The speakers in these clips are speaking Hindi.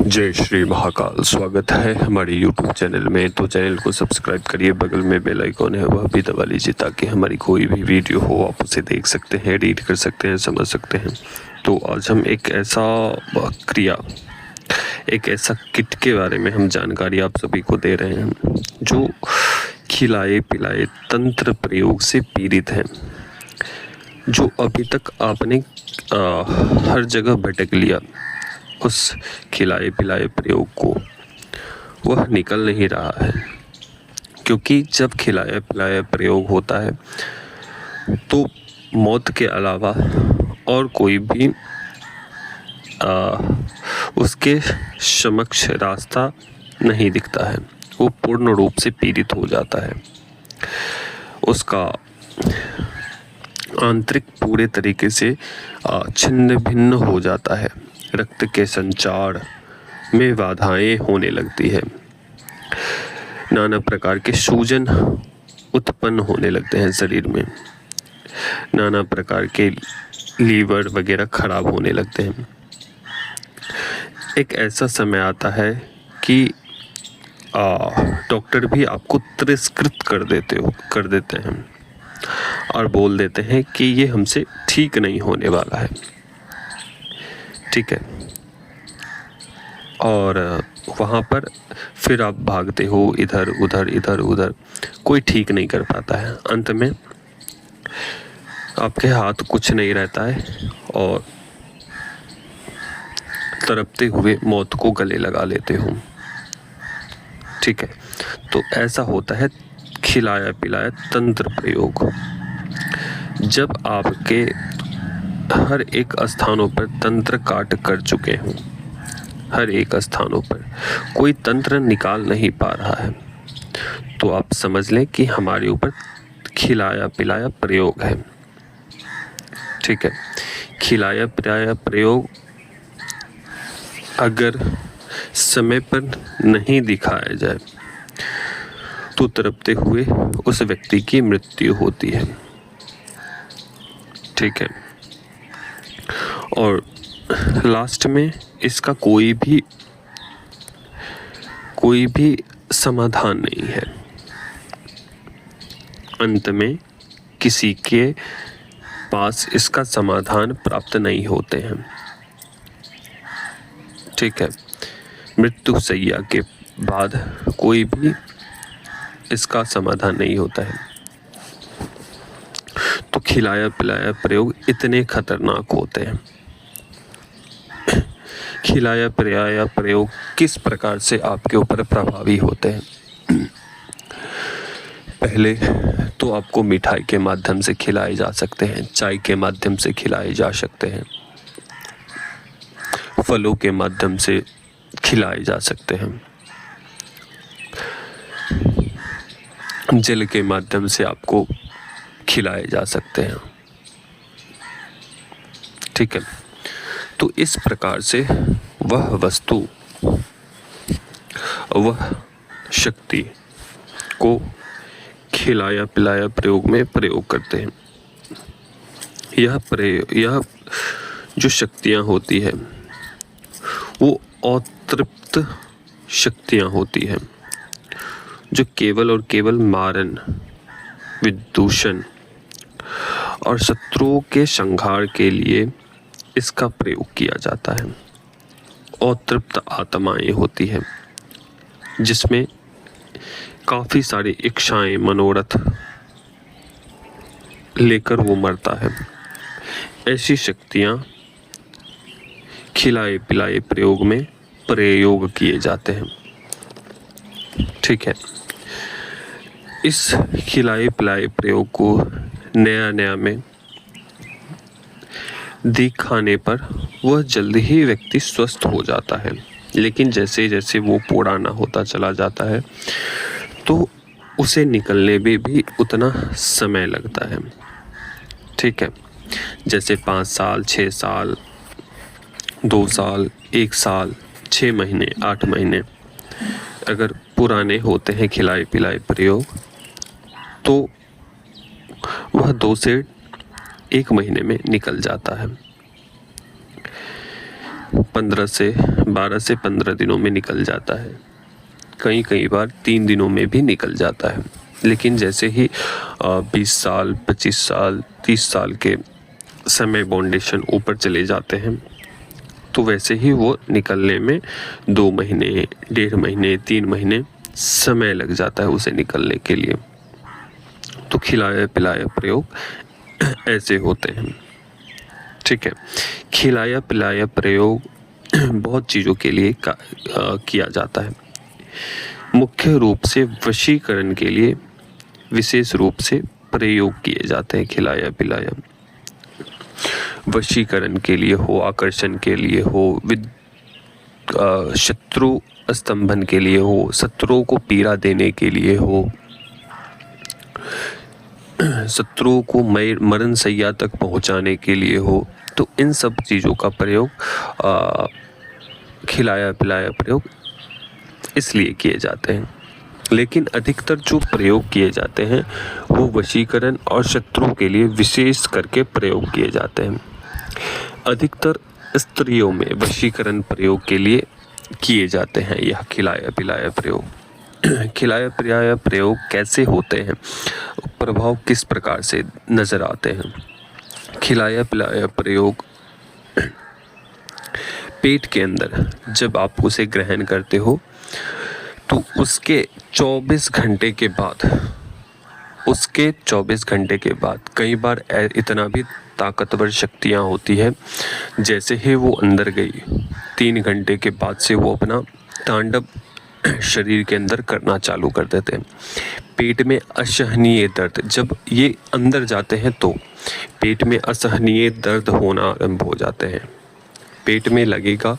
जय श्री महाकाल। स्वागत है हमारे YouTube चैनल में। तो चैनल को सब्सक्राइब करिए, बगल में बेल आइकॉन है वह भी दबा लीजिए ताकि हमारी कोई भी वीडियो हो आप उसे देख सकते हैं, रीड कर सकते हैं, समझ सकते हैं। तो आज हम एक ऐसा किट के बारे में हम जानकारी आप सभी को दे रहे हैं जो खिलाए पिलाए तंत्र प्रयोग से पीड़ित हैं, जो अभी तक आपने हर जगह भटक लिया उस खिलाए पिलाए प्रयोग को, वह निकल नहीं रहा है। क्योंकि जब खिलाया पिलाया प्रयोग होता है तो मौत के अलावा और कोई भी उसके समक्ष रास्ता नहीं दिखता है। वो पूर्ण रूप से पीड़ित हो जाता है। उसका आंतरिक पूरे तरीके से छिन्न भिन्न हो जाता है। रक्त के संचार में बाधाएं होने लगती है। नाना प्रकार के सूजन उत्पन्न होने लगते हैं शरीर में। नाना प्रकार के लीवर वगैरह खराब होने लगते हैं। एक ऐसा समय आता है कि डॉक्टर भी आपको तिरस्कृत कर देते हैं और बोल देते हैं कि ये हमसे ठीक नहीं होने वाला है। ठीक है। और वहाँ पर फिर आप भागते हो इधर उधर, कोई ठीक नहीं कर पाता है। अंत में आपके हाथ कुछ नहीं रहता है और तड़पते हुए मौत को गले लगा लेते हो। ठीक है। तो ऐसा होता है खिलाया पिलाया तंत्र प्रयोग। जब आपके हर एक स्थानों पर तंत्र काट कर चुके हों, हर एक स्थानों पर कोई तंत्र निकाल नहीं पा रहा है, तो आप समझ लें कि हमारे ऊपर खिलाया पिलाया प्रयोग है। ठीक है। खिलाया पिलाया प्रयोग अगर समय पर नहीं दिखाया जाए तो तड़पते हुए उस व्यक्ति की मृत्यु होती है। ठीक है। और लास्ट में इसका कोई भी समाधान नहीं है। अंत में किसी के पास इसका समाधान प्राप्त नहीं होते हैं। ठीक है। मृत्यु शैया के बाद कोई भी इसका समाधान नहीं होता है। तो खिलाया पिलाया प्रयोग इतने खतरनाक होते हैं। खिलाया पिलाया प्रयोग किस प्रकार से आपके ऊपर प्रभावी होते हैं? पहले तो आपको मिठाई के माध्यम से खिलाए जा सकते हैं, चाय के माध्यम से खिलाए जा सकते हैं, फलों के माध्यम से खिलाए जा सकते हैं, जल के माध्यम से आपको खिलाए जा सकते हैं। ठीक है। तो इस प्रकार से वह वस्तु, वह शक्ति को खिलाया पिलाया प्रयोग में प्रयोग करते हैं। यह जो शक्तियाँ होती है वो अतृप्त शक्तियाँ होती हैं, जो केवल और केवल मारन, विदूषण और शत्रुओं के संहार के लिए इसका प्रयोग किया जाता है। अतृप्त आत्माएं होती है जिसमें काफ़ी सारी इच्छाएं, मनोरथ लेकर वो मरता है। ऐसी शक्तियां खिलाए पिलाए प्रयोग में प्रयोग किए जाते हैं। ठीक है। इस खिलाए पिलाए प्रयोग को नया में दिखाने पर वह जल्दी ही व्यक्ति स्वस्थ हो जाता है, लेकिन जैसे जैसे वो पुराना होता चला जाता है तो उसे निकलने में भी उतना समय लगता है। ठीक है। जैसे 5 साल, 6 साल, 2 साल, 1 साल, 6 महीने, 8 महीने अगर पुराने होते हैं खिलाए पिलाए प्रयोग, तो वह 2 से 1 महीने में निकल जाता है। 12 से 15 दिनों में निकल जाता है, कई बार 3 दिनों में भी निकल जाता है। लेकिन जैसे ही 20 साल, 25 साल, 30 साल के समय बाउंडेशन ऊपर चले जाते हैं तो वैसे ही वो निकलने में 2 महीने, 1.5 महीने, 3 महीने समय लग जाता है उसे निकलने के लिए। तो खिलाया पिलाया प्रयोग ऐसे होते हैं। ठीक है, खिलाया पिलाया प्रयोग बहुत चीज़ों के लिए किया जाता है। मुख्य रूप से वशीकरण के लिए विशेष रूप से प्रयोग किए जाते हैं। खिलाया पिलाया वशीकरण के लिए हो, आकर्षण के लिए हो, शत्रु स्तंभन के लिए हो, शत्रुओं को पीड़ा देने के लिए हो, शत्रुओं को मरण शैया तक पहुंचाने के लिए हो, तो इन सब चीज़ों का प्रयोग खिलाया पिलाया प्रयोग इसलिए किए जाते हैं। लेकिन अधिकतर जो प्रयोग किए जाते हैं वो वशीकरण और शत्रुओं के लिए विशेष करके प्रयोग किए जाते हैं। अधिकतर स्त्रियों में वशीकरण प्रयोग के लिए किए जाते हैं यह खिलाया पिलाया प्रयोग। खिलाया पिलाया प्रयोग कैसे होते हैं, प्रभाव किस प्रकार से नज़र आते हैं। खिलाया पिलाया प्रयोग पेट के अंदर जब आप उसे ग्रहण करते हो तो उसके 24 घंटे के बाद कई बार इतना भी ताकतवर शक्तियाँ होती है, जैसे ही वो अंदर गई 3 घंटे के बाद से वो अपना तांडव शरीर के अंदर करना चालू कर देते हैं। पेट में असहनीय दर्द, जब ये अंदर जाते हैं तो पेट में असहनीय दर्द होना आरंभ हो जाते हैं। पेट में लगेगा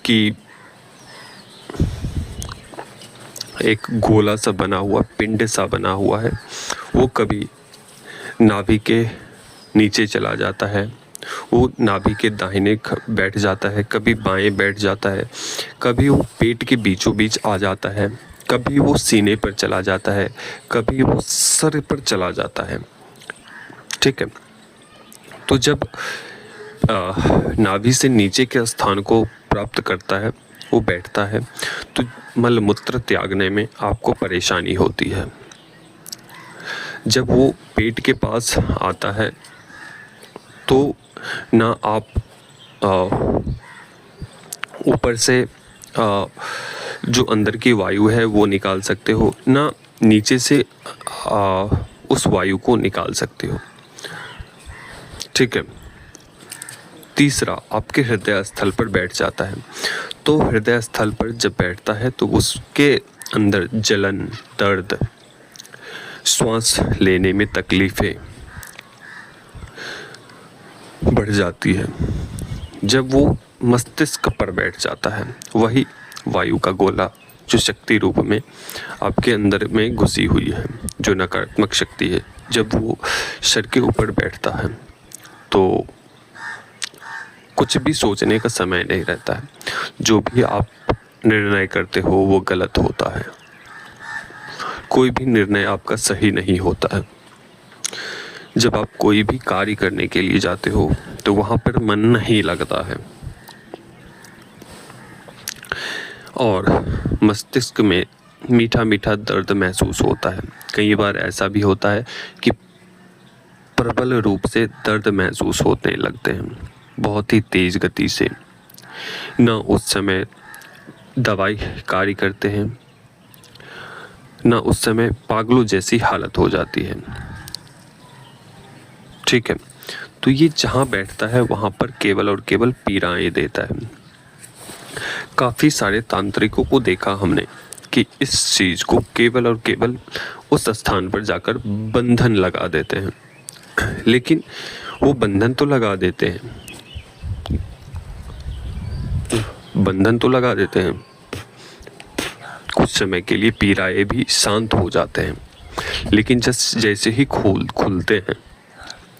कि एक गोला सा बना हुआ, पिंड सा बना हुआ है, वो कभी नाभि के नीचे चला जाता है, वो नाभि के दाहिने बैठ जाता है, कभी बाएं बैठ जाता है, कभी वो पेट के बीचों बीच आ जाता है, कभी वो सीने पर चला जाता है, कभी वो सर पर चला जाता है। ठीक है, तो जब नाभि से नीचे के स्थान को प्राप्त करता है, वो बैठता है, तो मल मूत्र त्यागने में आपको परेशानी होती है। जब वो पेट के पास आता है तो ना आप ऊपर से जो अंदर की वायु है वो निकाल सकते हो, ना नीचे से उस वायु को निकाल सकते हो। ठीक है, तीसरा आपके हृदय स्थल पर बैठ जाता है। तो हृदय स्थल पर जब बैठता है तो उसके अंदर जलन, दर्द, श्वास लेने में तकलीफ़ें बढ़ जाती है। जब वो मस्तिष्क पर बैठ जाता है, वही वायु का गोला जो शक्ति रूप में आपके अंदर में घुसी हुई है, जो नकारात्मक शक्ति है, जब वो शरीर के ऊपर बैठता है तो कुछ भी सोचने का समय नहीं रहता है। जो भी आप निर्णय करते हो वो गलत होता है। कोई भी निर्णय आपका सही नहीं होता है। जब आप कोई भी कार्य करने के लिए जाते हो तो वहाँ पर मन नहीं लगता है और मस्तिष्क में मीठा मीठा दर्द महसूस होता है। कई बार ऐसा भी होता है कि प्रबल रूप से दर्द महसूस होने लगते हैं, बहुत ही तेज़ गति से। न उस समय दवाई कार्य करते हैं, न उस समय पागलों जैसी हालत हो जाती है। ठीक है, तो ये जहाँ बैठता है वहाँ पर केवल और केवल पीड़ाएं देता है। काफ़ी सारे तांत्रिकों को देखा हमने कि इस चीज़ को केवल और केवल उस स्थान पर जाकर बंधन लगा देते हैं। लेकिन वो बंधन तो लगा देते हैं, कुछ समय के लिए पीड़ाएं भी शांत हो जाते हैं, लेकिन जैसे ही खुलते हैं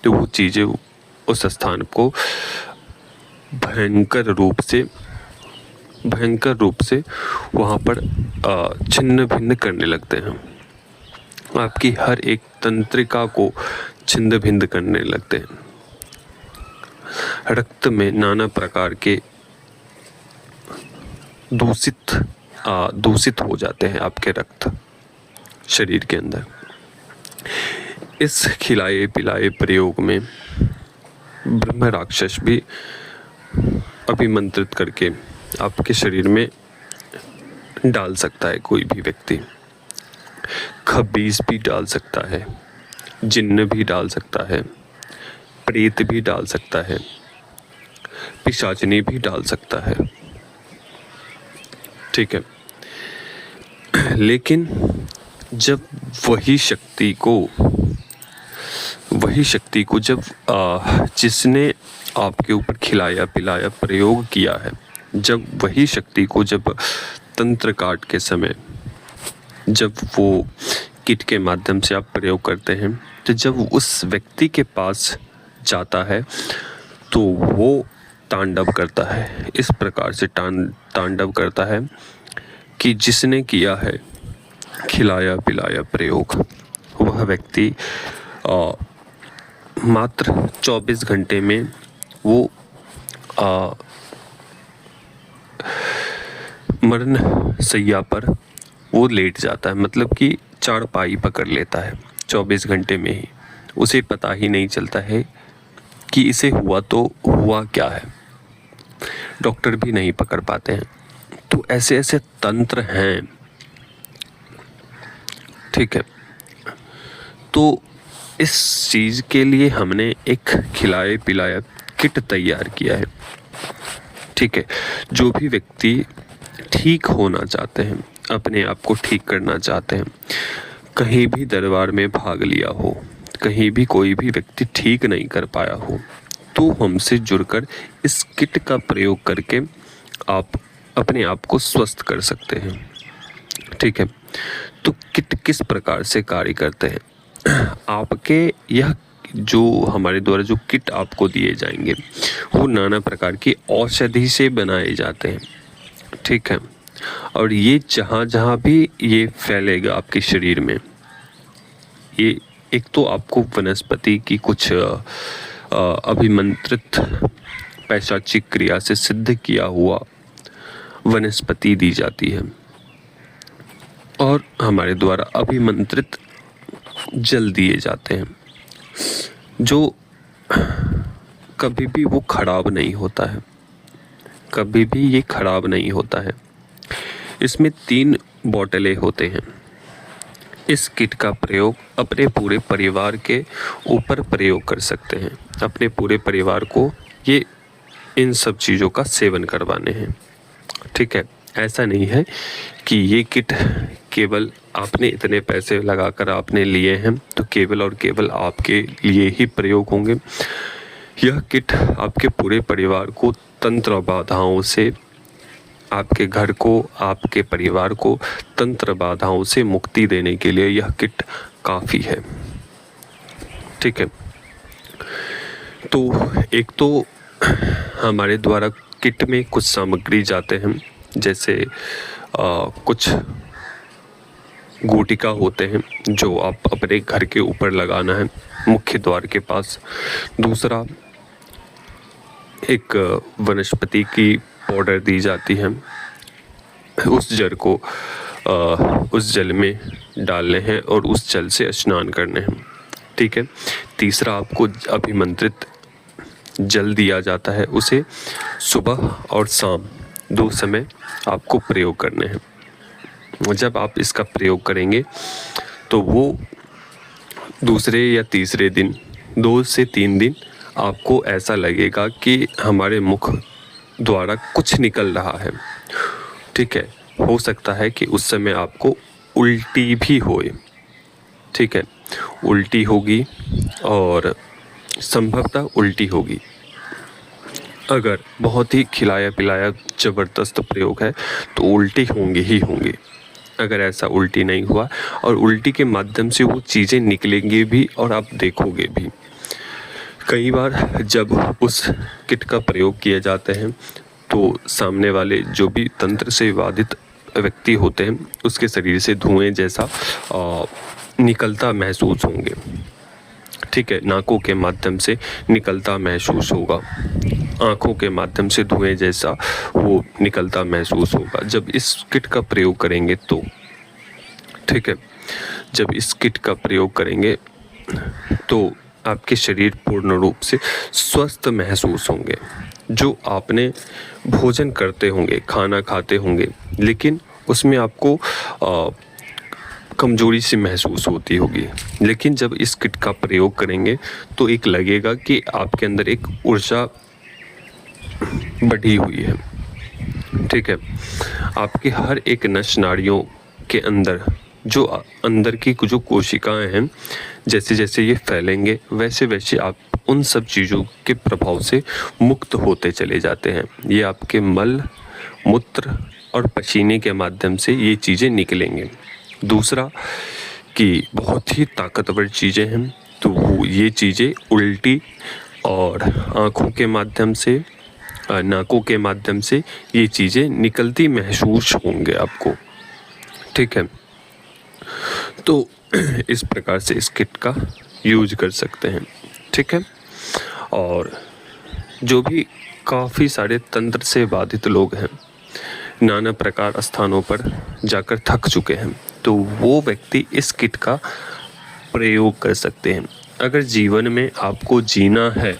तो वो चीज़ें उस स्थान को भयंकर रूप से वहाँ पर छिन्न भिन्न करने लगते हैं। आपकी हर एक तंत्रिका को छिन्न भिन्न करने लगते हैं। रक्त में नाना प्रकार के दूषित हो जाते हैं आपके रक्त शरीर के अंदर। इस खिलाए पिलाए प्रयोग में ब्रह्म राक्षस भी अभिमंत्रित करके आपके शरीर में डाल सकता है। कोई भी व्यक्ति खबीज भी डाल सकता है, जिन्न भी डाल सकता है, प्रेत भी डाल सकता है, पिशाचनी भी डाल सकता है। ठीक है, लेकिन जब वही शक्ति को जब जिसने आपके ऊपर खिलाया पिलाया प्रयोग किया है, जब वही शक्ति को जब तंत्र काट के समय जब वो किट के माध्यम से आप प्रयोग करते हैं, तो जब उस व्यक्ति के पास जाता है तो वो तांडव करता है। इस प्रकार से तांडव करता है कि जिसने किया है खिलाया पिलाया प्रयोग, वह व्यक्ति मात्र 24 घंटे में वो मरण शैया पर वो लेट जाता है। मतलब कि चारपाई पकड़ लेता है 24 घंटे में ही। उसे पता ही नहीं चलता है कि इसे हुआ तो हुआ क्या है, डॉक्टर भी नहीं पकड़ पाते हैं। तो ऐसे ऐसे तंत्र हैं। ठीक है, तो इस चीज़ के लिए हमने एक खिलाए पिलाया किट तैयार किया है। ठीक है, जो भी व्यक्ति ठीक होना चाहते हैं, अपने आप को ठीक करना चाहते हैं, कहीं भी दरबार में भाग लिया हो, कहीं भी कोई भी व्यक्ति ठीक नहीं कर पाया हो, तो हमसे जुड़कर इस किट का प्रयोग करके आप अपने आप को स्वस्थ कर सकते हैं। ठीक है, तो किट किस प्रकार से कार्य करते हैं? आपके यह जो हमारे द्वारा जो किट आपको दिए जाएंगे वो नाना प्रकार की औषधि से बनाए जाते हैं। ठीक है, और ये जहाँ जहाँ भी ये फैलेगा आपके शरीर में, ये एक तो आपको वनस्पति की कुछ अभिमंत्रित पैशाचिक क्रिया से सिद्ध किया हुआ वनस्पति दी जाती है, और हमारे द्वारा अभिमंत्रित जल दिए जाते हैं, जो कभी भी वो खराब नहीं होता है, कभी भी ये खराब नहीं होता है। इसमें 3 बोतलें होते हैं। इस किट का प्रयोग अपने पूरे परिवार के ऊपर प्रयोग कर सकते हैं। अपने पूरे परिवार को ये इन सब चीज़ों का सेवन करवाने हैं। ठीक है, ऐसा नहीं है कि ये किट केवल आपने इतने पैसे लगाकर आपने लिए हैं तो केवल और केवल आपके लिए ही प्रयोग होंगे। यह किट आपके पूरे परिवार को तंत्र बाधाओं से, आपके घर को, आपके परिवार को तंत्र बाधाओं से मुक्ति देने के लिए यह किट काफ़ी है। ठीक है, तो एक तो हमारे द्वारा किट में कुछ सामग्री जाते हैं, जैसे कुछ गुटिका होते हैं जो आप अपने घर के ऊपर लगाना है मुख्य द्वार के पास। दूसरा, एक वनस्पति की पाउडर दी जाती है, उस जल को उस जल में डालने हैं और उस जल से स्नान करने हैं। ठीक है, तीसरा, आपको अभिमंत्रित जल दिया जाता है, उसे सुबह और शाम 2 समय आपको प्रयोग करने हैं। जब आप इसका प्रयोग करेंगे तो वो दूसरे या तीसरे दिन, 2 से 3 दिन आपको ऐसा लगेगा कि हमारे मुख द्वारा कुछ निकल रहा है। ठीक है, हो सकता है कि उस समय आपको उल्टी भी होए। ठीक है, उल्टी होगी और संभवतः उल्टी होगी। अगर बहुत ही खिलाया पिलाया ज़बरदस्त प्रयोग है तो उल्टी होंगी ही होंगी। अगर ऐसा उल्टी नहीं हुआ और उल्टी के माध्यम से वो चीज़ें निकलेंगी भी और आप देखोगे भी। कई बार जब उस किट का प्रयोग किए जाते हैं तो सामने वाले जो भी तंत्र से बाधित व्यक्ति होते हैं उसके शरीर से धुएं जैसा निकलता महसूस होंगे। ठीक है, नाकों के माध्यम से निकलता महसूस होगा, आँखों के माध्यम से धुएं जैसा वो निकलता महसूस होगा जब इस किट का प्रयोग करेंगे तो। ठीक है, जब इस किट का प्रयोग करेंगे तो आपके शरीर पूर्ण रूप से स्वस्थ महसूस होंगे। जो आपने भोजन करते होंगे, खाना खाते होंगे, लेकिन उसमें आपको कमजोरी सी महसूस होती होगी, लेकिन जब इस किट का प्रयोग करेंगे तो एक लगेगा कि आपके अंदर एक ऊर्जा बढ़ी हुई है। ठीक है, आपके हर एक नस नाड़ियों के अंदर जो अंदर की जो कोशिकाएं हैं, जैसे जैसे ये फैलेंगे वैसे वैसे आप उन सब चीज़ों के प्रभाव से मुक्त होते चले जाते हैं। ये आपके मल, मूत्र और पसीने के माध्यम से ये चीज़ें निकलेंगे। दूसरा कि बहुत ही ताकतवर चीज़ें हैं, तो वो ये चीज़ें उल्टी और आँखों के माध्यम से, नाकों के माध्यम से ये चीज़ें निकलती महसूस होंगे आपको। ठीक है, तो इस प्रकार से इस किट का यूज कर सकते हैं। ठीक है, और जो भी काफ़ी सारे तंत्र से बाधित लोग हैं, नाना प्रकार स्थानों पर जाकर थक चुके हैं, तो वो व्यक्ति इस किट का प्रयोग कर सकते हैं। अगर जीवन में आपको जीना है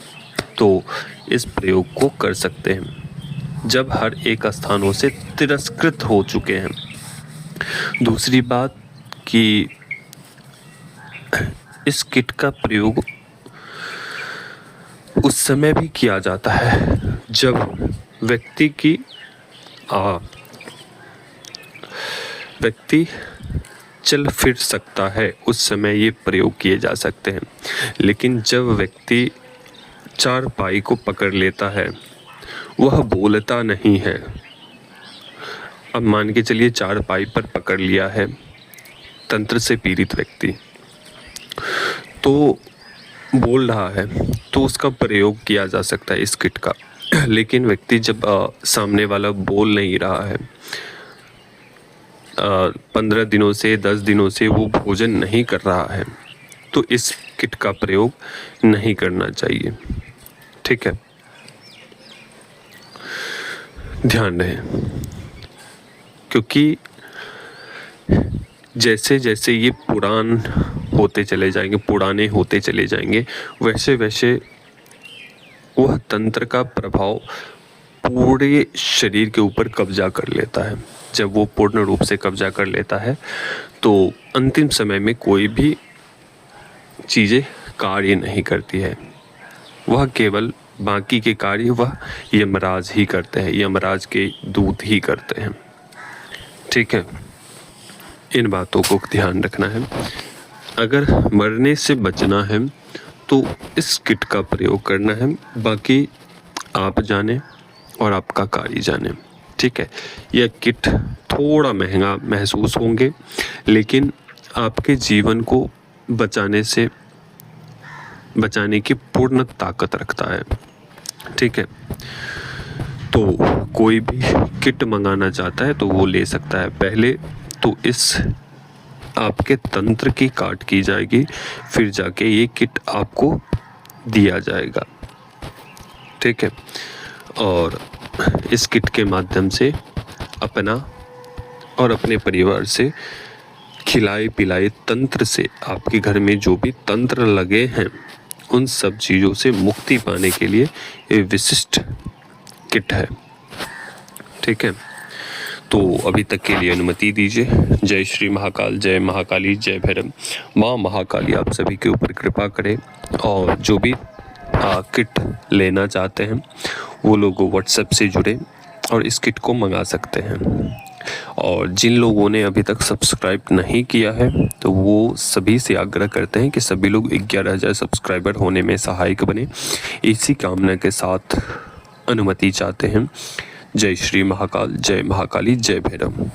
तो इस प्रयोग को कर सकते हैं जब हर एक स्थानों से तिरस्कृत हो चुके हैं। दूसरी बात कि इस किट का प्रयोग उस समय भी किया जाता है जब व्यक्ति चल फिर सकता है, उस समय ये प्रयोग किए जा सकते हैं। लेकिन जब व्यक्ति चारपाई को पकड़ लेता है, वह बोलता नहीं है। अब मान के चलिए चारपाई पर पकड़ लिया है तंत्र से पीड़ित व्यक्ति, तो बोल रहा है, तो उसका प्रयोग किया जा सकता है इस किट का। लेकिन व्यक्ति जब सामने वाला बोल नहीं रहा है, 15 दिनों से 10 दिनों से वो भोजन नहीं कर रहा है, तो इस किट का प्रयोग नहीं करना चाहिए। ठीक है, ध्यान रहे, क्योंकि जैसे जैसे ये पुराने होते चले जाएंगे, वैसे वैसे वह तंत्र का प्रभाव पूरे शरीर के ऊपर कब्जा कर लेता है। जब वो पूर्ण रूप से कब्जा कर लेता है तो अंतिम समय में कोई भी चीज़ें कार्य नहीं करती है, वह केवल बाकी के कार्य वह यमराज ही करते हैं, यमराज के दूत ही करते हैं। ठीक है, इन बातों को ध्यान रखना है। अगर मरने से बचना है तो इस किट का प्रयोग करना है, बाकी आप जाने और आपका कार्य जाने। ठीक है, यह किट थोड़ा महंगा महसूस होंगे, लेकिन आपके जीवन को बचाने की पूर्ण ताकत रखता है। ठीक है, तो कोई भी किट मंगाना चाहता है तो वो ले सकता है। पहले तो इस आपके तंत्र की काट की जाएगी, फिर जाके ये किट आपको दिया जाएगा। ठीक है, और इस किट के माध्यम से अपना और अपने परिवार से खिलाए पिलाए तंत्र से आपके घर में जो भी तंत्र लगे हैं, उन सब चीज़ों से मुक्ति पाने के लिए ये विशिष्ट किट है। ठीक है, तो अभी तक के लिए अनुमति दीजिए। जय श्री महाकाल, जय महाकाली, जय भैरव। माँ महाकाली आप सभी के ऊपर कृपा करे, और जो भी किट लेना चाहते हैं वो लोग व्हाट्सएप से जुड़े और इस किट को मंगा सकते हैं। और जिन लोगों ने अभी तक सब्सक्राइब नहीं किया है तो वो सभी से आग्रह करते हैं कि सभी लोग 11,000 सब्सक्राइबर होने में सहायक बने। इसी कामना के साथ अनुमति चाहते हैं। जय श्री महाकाल, जय महाकाली, जय भैरव।